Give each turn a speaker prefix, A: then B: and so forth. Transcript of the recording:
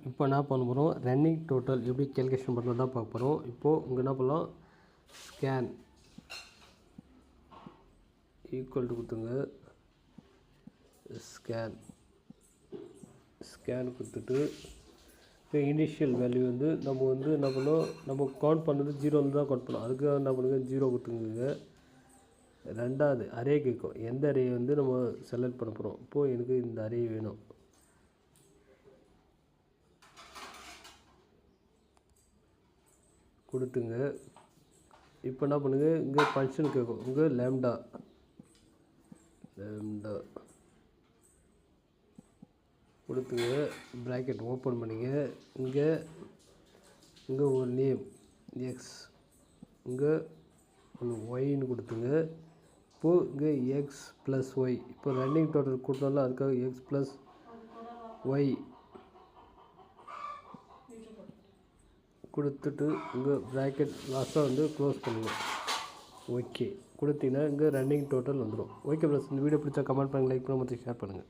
A: இப்போ என்ன பண்ண போகிறோம், ரன்னிங் டோட்டல் எப்படி கேல்குலேஷன் பண்ணுறது தான் பார்க்க போகிறோம். இப்போது இங்கே என்ன பண்ணலாம், ஸ்கேன் ஈக்குவல் டு கொடுத்துங்க, ஸ்கேன் கொடுத்துட்டு இப்போ இனிஷியல் வேல்யூ வந்து நம்ம வந்து என்ன பண்ணோம், நம்ம கவுண்ட் பண்ணுறது ஜீரோவில் தான் கவுண்ட் பண்ணோம். அதுக்கு என்ன பண்ணுங்க, 0 கொடுத்துங்க. ரெண்டாவது அரே கேட்கும், எந்த அரே வந்து நம்ம செலக்ட் பண்ண போகிறோம். இப்போது எனக்கு இந்த அரே வேணும், கொடுத்துங்க. இப்போ என்ன பண்ணுங்க, இங்கே ஃபங்க்ஷன் கேட்கும், இங்கே லேம்டா கொடுத்துங்க, ப்ராக்கெட் ஓப்பன் பண்ணிங்க. இங்கே ஒரு நேம் எக்ஸ், இங்கே ஒன்று ஒய்ன்னு கொடுத்துங்க. இப்போது இங்கே எக்ஸ் ப்ளஸ் ஒய், இப்போ ரன்னிங் டோட்டல் கொடுத்தாலும் அதுக்காக எக்ஸ் ப்ளஸ் ஒய் கொடுத்துட்டு இங்கே ப்ராக்கெட் லாஸ்ட்டாக வந்து க்ளோஸ் பண்ணுங்கள். ஓகே கொடுத்தீங்கன்னா இங்கே ரன்னிங் டோட்டல் வந்துடும். ஓகே ப்ளஸ் இந்த வீடியோ பிடிச்சா கமெண்ட் பண்ணுங்கள், லைக் பண்ணுங்கள், ஷேர் பண்ணுங்கள்.